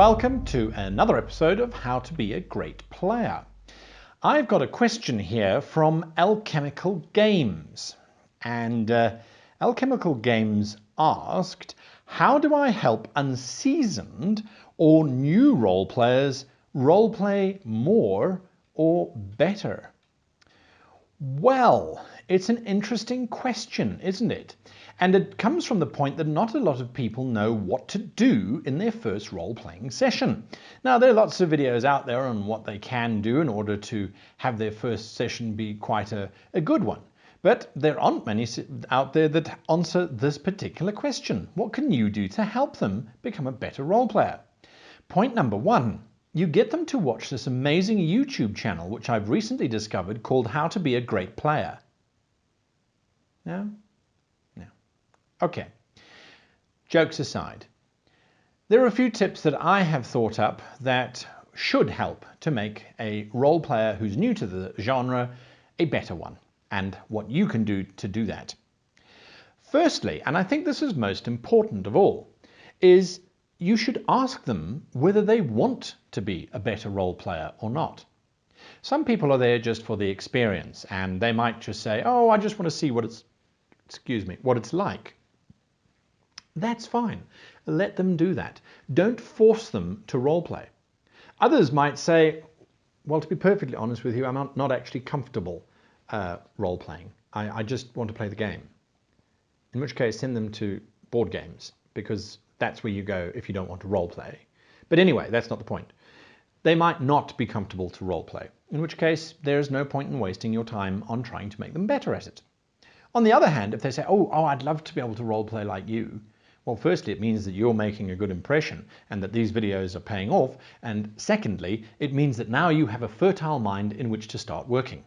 welcome to another episode of How to Be a Great Player. I've got a question here from Alchemical Games, and Alchemical Games asked, how do I help unseasoned or new role players roleplay more or better? Well, it's an interesting question, isn't it? And it comes from the point that not a lot of people know what to do in their first role-playing session. Now, there are lots of videos out there on what they can do in order to have their first session be quite a good one. But there aren't many out there that answer this particular question. What can you do to help them become a better role player? Point number one. You get them to watch this amazing YouTube channel, which I've recently discovered, called How to Be a Great Player. No? No. Okay. Jokes aside, there are a few tips that I have thought up that should help to make a role player who's new to the genre a better one, and what you can do to do that. Firstly, and I think this is most important of all, is you should ask them whether they want to be a better role player or not. Some people are there just for the experience, and they might just say, oh, I just want to see what it's like. That's fine. Let them do that. Don't force them to role play. Others might say, well, to be perfectly honest with you, I'm not actually comfortable role playing. I just want to play the game. In which case, send them to board games, because that's where you go if you don't want to role play. But anyway, that's not the point. They might not be comfortable to role play, in which case there's no point in wasting your time on trying to make them better at it. On the other hand, if they say, oh, I'd love to be able to role play like you, well, firstly, it means that you're making a good impression and that these videos are paying off. And secondly, it means that now you have a fertile mind in which to start working.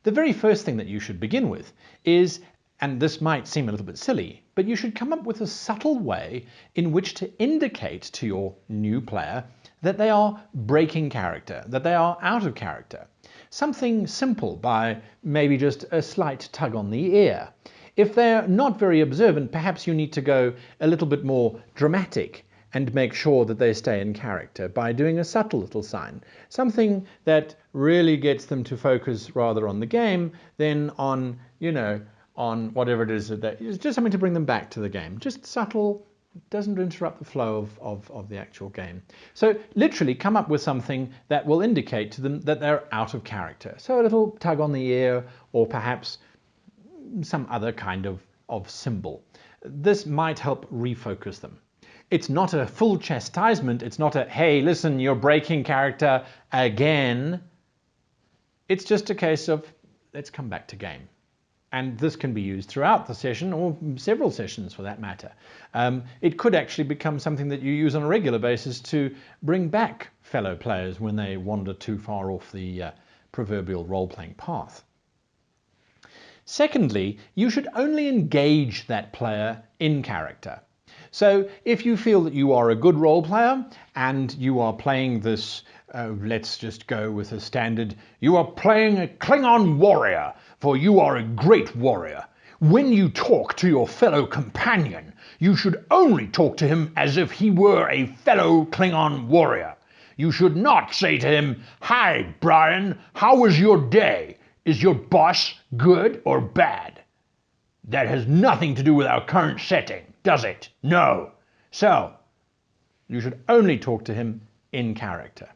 The very first thing that you should begin with is, and this might seem a little bit silly, but you should come up with a subtle way in which to indicate to your new player that they are breaking character, that they are out of character. Something simple by maybe just a slight tug on the ear. If they're not very observant, perhaps you need to go a little bit more dramatic and make sure that they stay in character by doing a subtle little sign. Something that really gets them to focus rather on the game than on, on whatever it is that it's just something to bring them back to the game. Just subtle, doesn't interrupt the flow of the actual game. So literally come up with something that will indicate to them that they're out of character. So a little tug on the ear, or perhaps some other kind of symbol. This might help refocus them. It's not a full chastisement. It's not a, hey, listen, you're breaking character again. It's just a case of, let's come back to game. And this can be used throughout the session, or several sessions for that matter. It could actually become something that you use on a regular basis to bring back fellow players when they wander too far off the proverbial role-playing path. Secondly, you should only engage that player in character. So if you feel that you are a good role player and you are playing this, let's just go with a standard, you are playing a Klingon warrior, for you are a great warrior. When you talk to your fellow companion, you should only talk to him as if he were a fellow Klingon warrior. You should not say to him, hi, Brian, how was your day? Is your boss good or bad? That has nothing to do with our current setting, does it? No. So, you should only talk to him in character.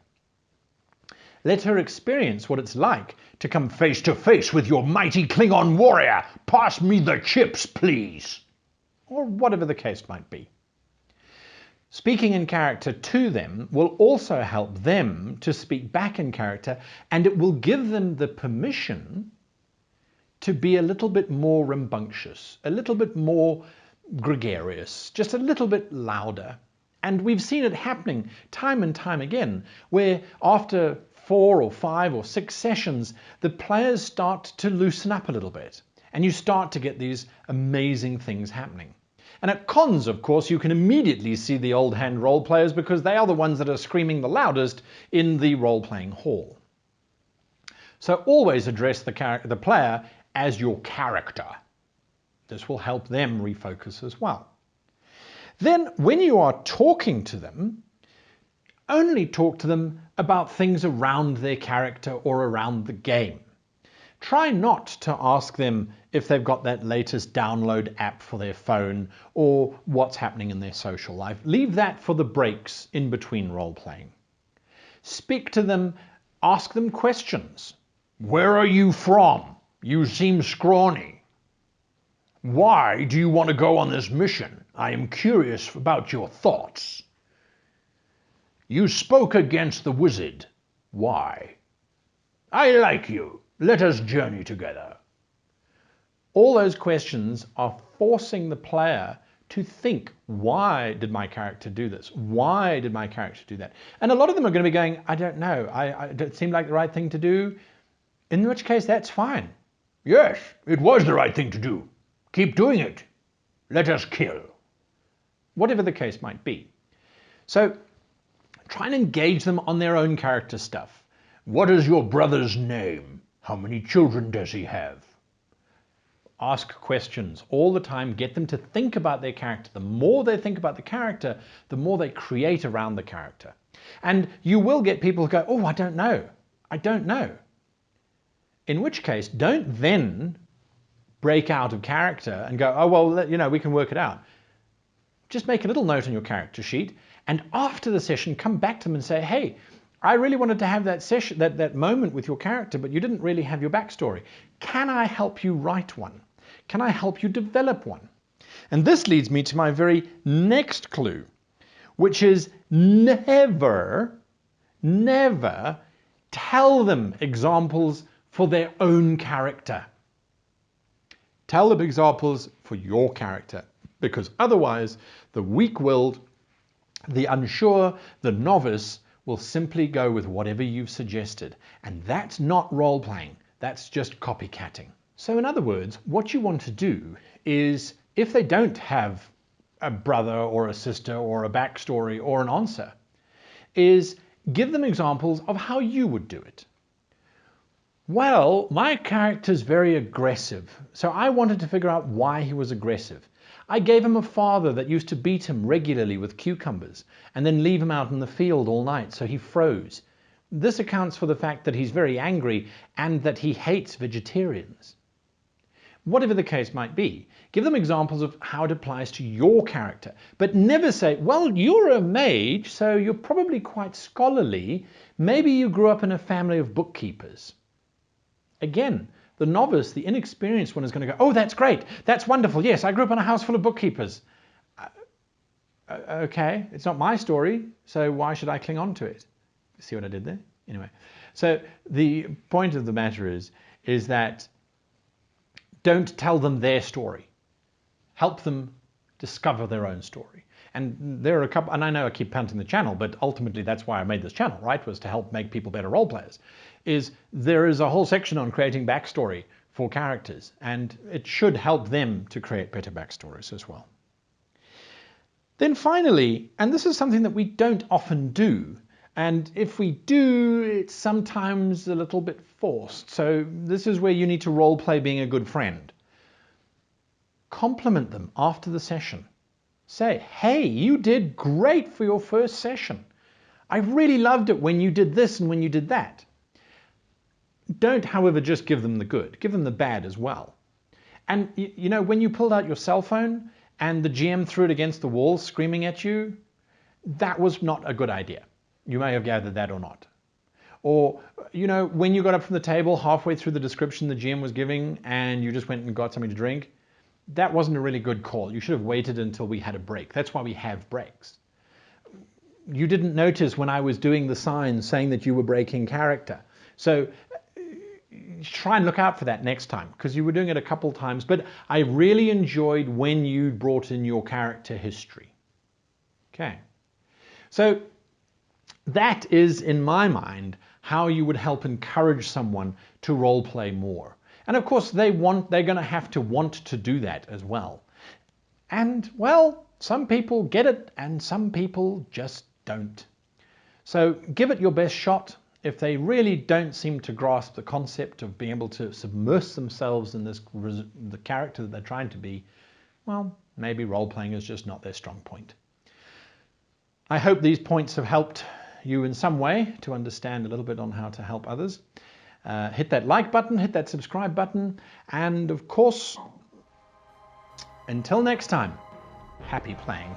Let her experience what it's like to come face to face with your mighty Klingon warrior. Pass me the chips, please. Or whatever the case might be. Speaking in character to them will also help them to speak back in character, and it will give them the permission to be a little bit more rambunctious, a little bit more gregarious, just a little bit louder. And we've seen it happening time and time again, where after 4 or 5 or 6 sessions, the players start to loosen up a little bit, and you start to get these amazing things happening. And at cons, of course, you can immediately see the old hand role players, because they are the ones that are screaming the loudest in the role-playing hall. So always address the player as your character. This will help them refocus as well. Then when you are talking to them, Only talk to them about things around their character or around the game. Try not to ask them if they've got that latest download app for their phone or what's happening in their social life. Leave that for the breaks in between role-playing. Speak to them, ask them questions. Where are you from? You seem scrawny. Why do you want to go on this mission? I am curious about your thoughts. You spoke against the wizard. Why? I like you. Let us journey together. All those questions are forcing the player to think, why did my character do this? Why did my character do that? And a lot of them are going to be going, I don't know. It seemed like the right thing to do. In which case, that's fine. Yes, it was the right thing to do. Keep doing it. Let us kill. Whatever the case might be. So try and engage them on their own character stuff. What is your brother's name? How many children does he have? Ask questions all the time. Get them to think about their character. The more they think about the character, the more they create around the character. And you will get people who go, oh, I don't know. I don't know. In which case, don't then break out of character and go, oh, well, you know, we can work it out. Just make a little note on your character sheet. And after the session, come back to them and say, hey, I really wanted to have that session, that moment with your character, but you didn't really have your backstory. Can I help you write one? Can I help you develop one? And this leads me to my very next clue, which is never tell them examples for their own character. Tell them examples for your character, because otherwise the weak-willed, the unsure, the novice will simply go with whatever you've suggested. And that's not role-playing, that's just copycatting. So in other words, what you want to do is, if they don't have a brother or a sister or a backstory or an answer, is give them examples of how you would do it. Well, my character's very aggressive, so I wanted to figure out why he was aggressive. I gave him a father that used to beat him regularly with cucumbers and then leave him out in the field all night so he froze. This accounts for the fact that he's very angry and that he hates vegetarians. Whatever the case might be, give them examples of how it applies to your character, but never say, well, you're a mage, so you're probably quite scholarly. Maybe you grew up in a family of bookkeepers. Again, the novice, the inexperienced one is going to go, oh, that's great. That's wonderful. Yes, I grew up in a house full of bookkeepers. Okay, it's not my story, so why should I cling on to it? See what I did there? Anyway, so the point of the matter is that don't tell them their story. Help them discover their own story. And there are a couple, and I know I keep punting the channel, but ultimately that's why I made this channel, right? Was to help make people better role players. There is a whole section on creating backstory for characters, and it should help them to create better backstories as well. Then finally, and this is something that we don't often do, and if we do, it's sometimes a little bit forced. So this is where you need to role play being a good friend. Compliment them after the session. Say, hey, you did great for your first session. I really loved it when you did this and when you did that. Don't, however, just give them the good. Give them the bad as well. And, you know, when you pulled out your cell phone and the GM threw it against the wall screaming at you, that was not a good idea. You may have gathered that or not. Or, you know, when you got up from the table halfway through the description the GM was giving and you just went and got something to drink, that wasn't a really good call. You should have waited until we had a break. That's why we have breaks. You didn't notice when I was doing the signs saying that you were breaking character. So try and look out for that next time, because you were doing it a couple times. But I really enjoyed when you brought in your character history. Okay. So that is, in my mind, how you would help encourage someone to role play more. And of course, they're going to have to want to do that as well. And, well, some people get it and some people just don't. So give it your best shot. If they really don't seem to grasp the concept of being able to submerge themselves in the character that they're trying to be, well, maybe role-playing is just not their strong point. I hope these points have helped you in some way to understand a little bit on how to help others, hit that like button, hit that subscribe button, and of course, until next time, happy playing.